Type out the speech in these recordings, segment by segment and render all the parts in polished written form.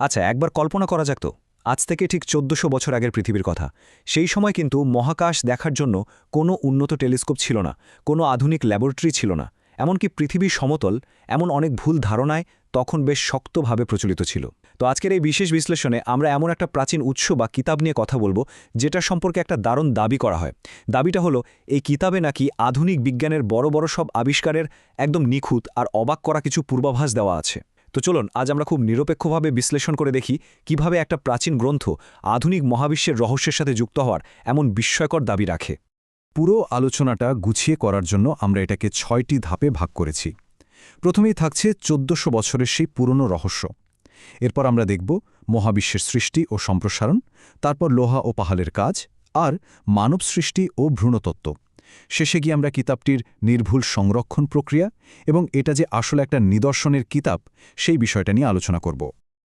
আচ্ছা, একবার কল্পনা করা যাক তো। আজ থেকে ঠিক ১৪০০ বছর আগের পৃথিবীর কথা। সেই সময় কিন্তু মহাকাশ দেখার জন্য কোনো উন্নত টেলিস্কোপ ছিল না, কোনো আধুনিক ল্যাবরেটরি ছিল না। এমনকি পৃথিবী সমতল, এমন অনেক ভুল ধারণায় তখন বেশ শক্তভাবে প্রচলিত ছিল। তো আজকের এই বিশেষ বিশ্লেষণে আমরা এমন একটা প্রাচীন উৎস বা কিতাব নিয়ে কথা বলবো, যেটা সম্পর্কে একটা দারুণ দাবি করা হয়। দাবিটা হলো, এই কিতাবে নাকি আধুনিক বিজ্ঞানের বড় বড় সব আবিষ্কারের একদম নিখুঁত আর অবাক করা কিছু পূর্বাভাস দেওয়া আছে। তো চলুন আজ আমরা খুব নিরপেক্ষভাবে বিশ্লেষণ করে দেখি কিভাবে একটা প্রাচীন গ্রন্থ আধুনিক মহাবিশ্বের রহস্যের সাথে যুক্ত হওয়ার এমন বিস্ময়কর দাবি রাখে। পুরো আলোচনাটা গুছিয়ে করার জন্য আমরা এটাকে ৬টি ধাপে ভাগ করেছি। প্রথমেই থাকছে ১৪০০ বছরের সেই পুরনো রহস্য। এরপর আমরা দেখব মহাবিশ্বের সৃষ্টি ও সম্প্রসারণ, তারপর লোহা ও পাহাড়ের কাজ, আর মানব সৃষ্টি ও ভ্রূণতত্ত্ব। শেষে গিয়ে আমরা কিতাবটির নির্ভুল সংরক্ষণ প্রক্রিয়া এবং এটা যে আসলে একটা নিদর্শনের কিতাব সেই বিষয়টা নিয়ে আলোচনা করব।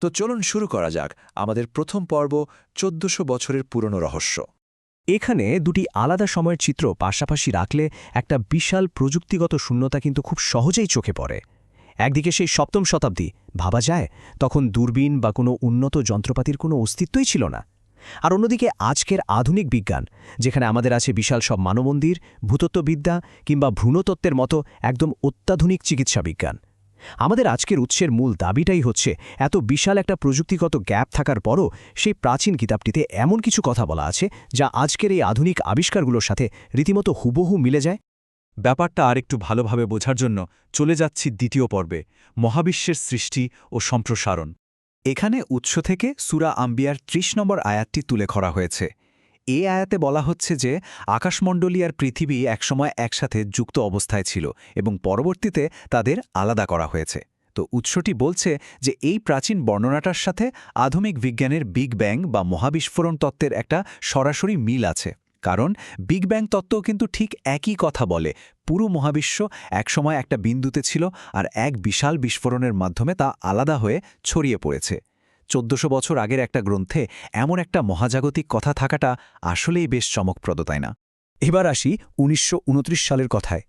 তো চলুন শুরু করা যাক আমাদের প্রথম পর্ব, ১৪০০ বছরের পুরনো রহস্য। এখানে দুটি আলাদা সময়ের চিত্র পাশাপাশি রাখলে একটা বিশাল প্রযুক্তিগত শূন্যতা কিন্তু খুব সহজেই চোখে পড়ে। একদিকে সেই ৭ম শতাব্দী, ভাবা যায় তখন দূরবীন বা কোনো উন্নত যন্ত্রপাতির কোনো অস্তিত্বই ছিল না। আর অন্যদিকে আজকের আধুনিক বিজ্ঞান, যেখানে আমাদের আছে বিশাল সব মানবমন্দির, ভূতত্ত্ববিদ্যা কিংবা ভ্রূণতত্ত্বের মতো একদম অত্যাধুনিক চিকিৎসা বিজ্ঞান। আমাদের আজকের উৎসের মূল দাবিটাই হচ্ছে, এত বিশাল একটা প্রযুক্তিগত গ্যাপ থাকার পরও সেই প্রাচীন কিতাবটিতে এমন কিছু কথা বলা আছে যা আজকের এই আধুনিক আবিষ্কারগুলোর সাথে রীতিমতো হুবহু মিলে যায়। ব্যাপারটা আরেকটু ভালোভাবে বোঝার জন্য চলে যাচ্ছি দ্বিতীয় পর্বে, মহাবিশ্বের সৃষ্টি ও সম্প্রসারণ। এখানে উৎস থেকে সূরা আম্বিয়ার ৩০ নম্বর আয়াতটি তুলে ধরা হয়েছে। এই আয়াতে বলা হচ্ছে যে আকাশমণ্ডলী আর পৃথিবী একসময় একসাথে যুক্ত অবস্থায় ছিল এবং পরবর্তীতে তাদের আলাদা করা হয়েছে। তো উৎসটি বলছে যে এই প্রাচীন বর্ণনাটার সাথে আধুনিক বিজ্ঞানের বিগ ব্যাং বা মহাবিস্ফোরণ তত্ত্বের একটা সরাসরি মিল আছে। কারণ বিগ ব্যাং তত্ত্বও কিন্তু ঠিক একই কথা বলে, পুরো মহাবিশ্ব একসময় একটা বিন্দুতে ছিল আর এক বিশাল বিস্ফোরণের মাধ্যমে তা আলাদা হয়ে ছড়িয়ে পড়েছে। ১৪০০ বছর আগের একটা গ্রন্থে এমন একটা মহাজাগতিক কথা থাকাটা আসলেই বেশ চমকপ্রদ, তাই না? এবার আসি ১৯২৯ সালের কথায়।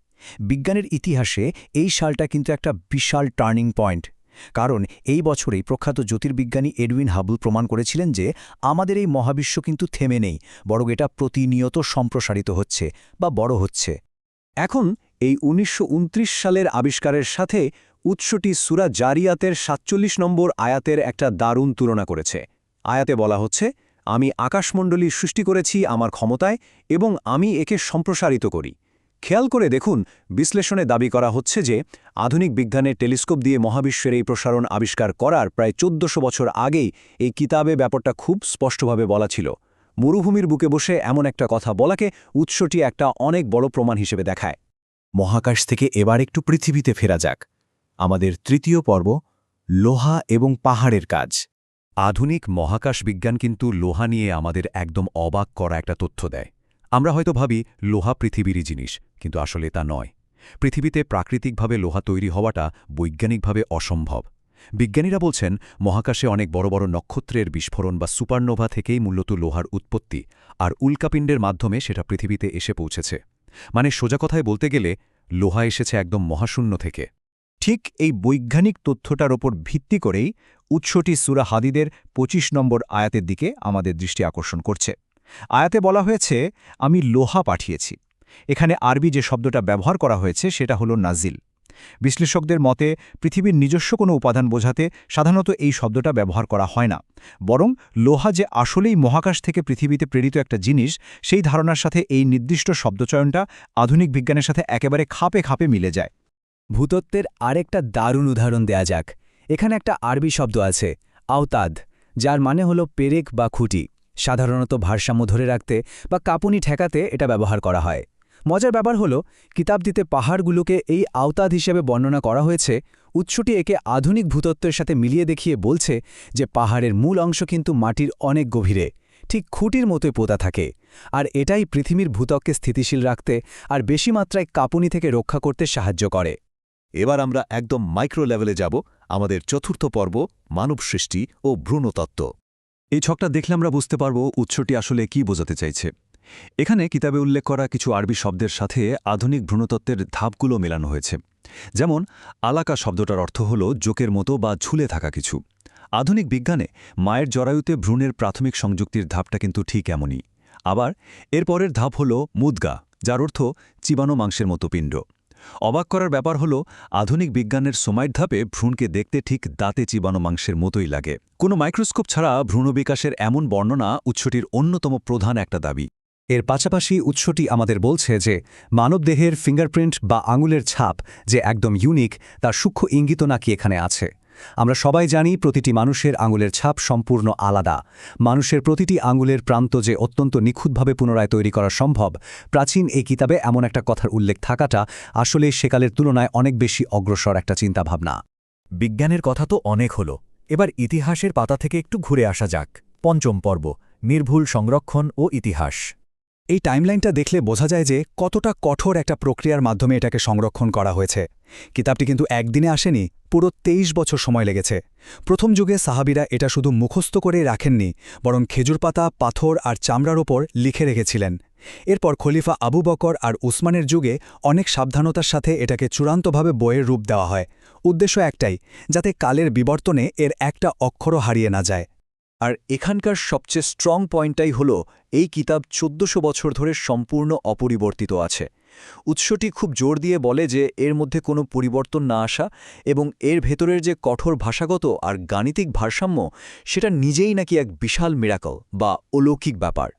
বিজ্ঞানের ইতিহাসে এই সালটা কিন্তু একটা বিশাল টার্নিং পয়েন্ট। কারণ এই বছরেই প্রখ্যাত জ্যোতির্বিজ্ঞানী এডউইন হাবল প্রমাণ করেছিলেন যে আমাদের এই মহাবিশ্ব কিন্তু থেমে নেই, বরং এটা প্রতিনিয়ত সম্প্রসারিত হচ্ছে বা বড় হচ্ছে। এখন এই ১৯২৯ সালের আবিষ্কারের সাথে উৎসটি সূরা জারিয়াতের ৪৭ নম্বর আয়াতের একটা দারুণ তুলনা করেছে। আয়াতে বলা হচ্ছে, আমি আকাশমণ্ডলী সৃষ্টি করেছি আমার ক্ষমতায় এবং আমি একে সম্প্রসারিত করি। খেয়াল করে দেখুন, বিশ্লেষণে দাবি করা হচ্ছে যে আধুনিক বিজ্ঞানের টেলিস্কোপ দিয়ে মহাবিশ্বের এই প্রসারণ আবিষ্কার করার প্রায় ১৪০০ বছর আগেই এই কিতাবে ব্যাপারটা খুব স্পষ্টভাবে বলা ছিল। মরুভূমির বুকে বসে এমন একটা কথা বলাকে উৎসটি একটা অনেক বড় প্রমাণ হিসেবে দেখায়। মহাকাশ থেকে এবার একটু পৃথিবীতে ফেরা যাক। আমাদের তৃতীয় পর্ব, লোহা এবং পাহাড়ের কাজ। আধুনিক মহাকাশ বিজ্ঞান কিন্তু লোহা নিয়ে আমাদের একদম অবাক করা একটা তথ্য দেয়। আমরা হয়তো ভাবি লোহা পৃথিবীরই জিনিস, কিন্তু আসলে তা নয়। পৃথিবীতে প্রাকৃতিকভাবে লোহা তৈরি হওয়াটা বৈজ্ঞানিকভাবে অসম্ভব। বিজ্ঞানীরা বলছেন মহাকাশে অনেক বড় বড় নক্ষত্রের বিস্ফোরণ বা সুপারনোভা থেকেই মূলত লোহার উৎপত্তি, আর উল্কাপিণ্ডের মাধ্যমে সেটা পৃথিবীতে এসে পৌঁছেছে। মানে সোজা কথায় বলতে গেলে লোহা এসেছে একদম মহাশূন্য থেকে। ঠিক এই বৈজ্ঞানিক তথ্যটার ওপর ভিত্তি করেই উৎসটি সূরা হাদিদের ২৫ নম্বর আয়াতের দিকে আমাদের দৃষ্টি আকর্ষণ করছে। আয়াতে বলা হয়েছে, আমি লোহা পাঠিয়েছি। এখানে আরবি যে শব্দটা ব্যবহার করা হয়েছে সেটা হলো নাজিল। বিশ্লেষকদের মতে পৃথিবীর নিজস্ব কোনো উপাদান বোঝাতে সাধারণত এই শব্দটা ব্যবহার করা হয় না, বরং লোহা যে আসলেই মহাকাশ থেকে পৃথিবীতে প্রেরিত একটা জিনিস, সেই ধারণার সাথে এই নির্দিষ্ট শব্দচয়নটা আধুনিক বিজ্ঞানের সাথে একেবারে খাপে খাপে মিলে যায়। ভূতত্ত্বের আরেকটা দারুণ উদাহরণ দেয়া যাক। এখানে একটা আরবি শব্দ আছে, আওতাদ, যার মানে হলো পেরেক বা খুঁটি। সাধারণত ভারসাম্য ধরে রাখতে বা কাঁপুনি ঠেকাতে এটা ব্যবহার করা হয়। মজার ব্যাপার হলো, কিতাবটিতে পাহাড়গুলোকে এই আওতাদ হিসেবে বর্ণনা করা হয়েছে। উৎসটি একে আধুনিক ভূতত্ত্বের সাথে মিলিয়ে দেখিয়ে বলছে যে পাহাড়ের মূল অংশ কিন্তু মাটির অনেক গভীরে, ঠিক খুঁটির মতোই পোতা থাকে। আর এটাই পৃথিবীর ভূত্বককে স্থিতিশীল রাখতে আর বেশি মাত্রায় কাঁপুনি থেকে রক্ষা করতে সাহায্য করে। এবার আমরা একদম মাইক্রো লেভেলে যাব, আমাদের চতুর্থ পর্ব, মানব সৃষ্টি ও ভ্রূণতত্ত্ব। এই ছকটা দেখলে আমরা বুঝতে পারব উৎসটি আসলে কি বোঝাতে চাইছে। এখানে কিতাবে উল্লেখ করা কিছু আরবি শব্দের সাথে আধুনিক ভ্রূণতত্ত্বের ধাপগুলো মেলানো হয়েছে। যেমন আলাকা শব্দটার অর্থ হল জোকের মতো বা ঝুলে থাকা কিছু, আধুনিক বিজ্ঞানে মায়ের জরায়ুতে ভ্রূণের প্রাথমিক সংযুক্তির ধাপটা কিন্তু ঠিক এমনই। আবার এর পরের ধাপ হল মুদগা, যার অর্থ চিবানো মাংসের মতো পিণ্ড। অবাক করার ব্যাপার হলো আধুনিক বিজ্ঞানের সোমাইট ধাপে ভ্রূণকে দেখতে ঠিক দাঁতে চিবানো মাংসের মতোই লাগে। কোনো মাইক্রোস্কোপ ছাড়া ভ্রূণ বিকাশের এমন বর্ণনা উৎসটির অন্যতম প্রধান একটা দাবি। এর পাশাপাশি উৎসটি আমাদের বলছে যে মানবদেহের ফিঙ্গারপ্রিন্ট বা আঙুলের ছাপ যে একদম ইউনিক, তার সূক্ষ্ম ইঙ্গিত নাকি এখানে আছে। আমরা সবাই জানি প্রতিটি মানুষের আঙুলের ছাপ সম্পূর্ণ আলাদা। মানুষের প্রতিটি আঙুলের প্রান্ত যে অত্যন্ত নিখুঁতভাবে পুনরায় তৈরি করা সম্ভব, প্রাচীন এই কিতাবে এমন একটা কথার উল্লেখ থাকাটা আসলে সেকালের তুলনায় অনেক বেশি অগ্রসর একটা চিন্তাভাবনা। বিজ্ঞানের কথা তো অনেক হলো, এবার ইতিহাসের পাতা থেকে একটু ঘুরে আসা যাক। পঞ্চম পর্ব, নির্ভুল সংরক্ষণ ও ইতিহাস। এই টাইমলাইনটা দেখলে বোঝা যায় যে কতটা কঠোর একটা প্রক্রিয়ার মাধ্যমে এটাকে সংরক্ষণ করা হয়েছে। কিতাবটি কিন্তু একদিনে আসেনি, পুরো 23 বছর সময় লেগেছে। প্রথম যুগে সাহাবীরা এটা শুধু মুখস্থ করেই রাখেননি, বরং খেজুর পাতা, পাথর আর চামড়ার ওপর লিখে রেখেছিলেন। এরপর খলিফা আবু বকর আর উসমানের যুগে অনেক সাবধানতার সাথে এটাকে চূড়ান্তভাবে বইয়ের রূপ দেওয়া হয়। উদ্দেশ্য একটাই, যাতে কালের বিবর্তনে এর একটা অক্ষরও হারিয়ে না যায়। আর এখানকার সবচেয়ে স্ট্রং পয়েন্টটাই হল এই কিতাব 1400 বছর ধরে সম্পূর্ণ অপরিবর্তিত আছে। উৎসটি খুব জোর দিয়ে বলে যে এর মধ্যে কোনো পরিবর্তন না আসা এবং এর ভেতরের যে কঠোর ভাষাগত আর গাণিতিক ভারসাম্য, সেটা নিজেই নাকি এক বিশাল মিরাকল বা অলৌকিক ব্যাপার।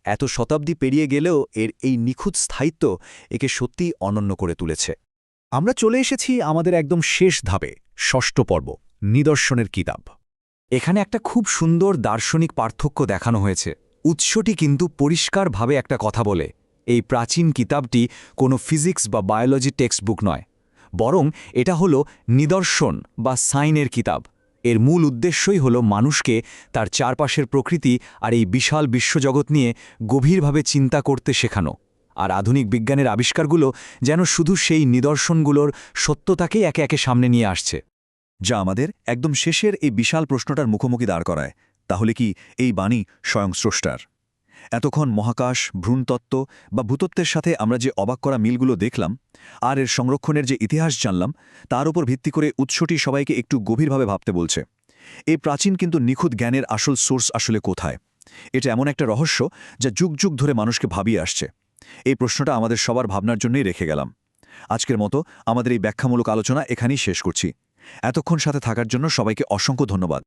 এত শতাব্দী পেরিয়ে গেলেও এর এই নিখুঁত স্থায়িত্ব একে সত্যিই অনন্য করে তুলেছে। আমরা চলে এসেছি আমাদের একদম শেষ ধাপে, ষষ্ঠ পর্ব, নিদর্শনের কিতাব। এখানে একটা খুব সুন্দর দার্শনিক পার্থক্য দেখানো হয়েছে। উৎসটি কিন্তু পরিষ্কারভাবে একটা কথা বলে, এই প্রাচীন কিতাবটি কোনো ফিজিক্স বা বায়োলজি টেক্সটবুক নয়, বরং এটা হলো নিদর্শন বা সাইনের কিতাব। এর মূল উদ্দেশ্যই হলো মানুষকে তার চারপাশের প্রকৃতি আর এই বিশাল বিশ্বজগৎ নিয়ে গভীরভাবে চিন্তা করতে শেখানো। আর আধুনিক বিজ্ঞানের আবিষ্কারগুলো যেন শুধু সেই নিদর্শনগুলোর সত্যতাকেই একে একে সামনে নিয়ে আসছে। যা আমাদের একদম শেষের এই বিশাল প্রশ্নটার মুখোমুখি দাঁড় করায়, তাহলে কি এই বাণী স্বয়ং স্রষ্টার? এতক্ষণ মহাকাশ, ভ্রূণতত্ত্ব বা ভূতত্ত্বের সাথে আমরা যে অবাক করা মিলগুলো দেখলাম আর এর সংরক্ষণের যে ইতিহাস জানলাম, তার উপর ভিত্তি করে উৎসটি সবাইকে একটু গভীরভাবে ভাবতে বলছে। এই প্রাচীন কিন্তু নিখুঁত জ্ঞানের আসল সোর্স আসলে কোথায়? এটা এমন একটা রহস্য যা যুগ যুগ ধরে মানুষকে ভাবিয়ে আসছে। এই প্রশ্নটা আমাদের সবার ভাবনার জন্যই রেখে গেলাম। আজকের মতো আমাদের এই ব্যাখ্যামূলক আলোচনা এখানেই শেষ করছি। এতক্ষণ সাথে থাকার জন্য সবাইকে অসংখ্য ধন্যবাদ।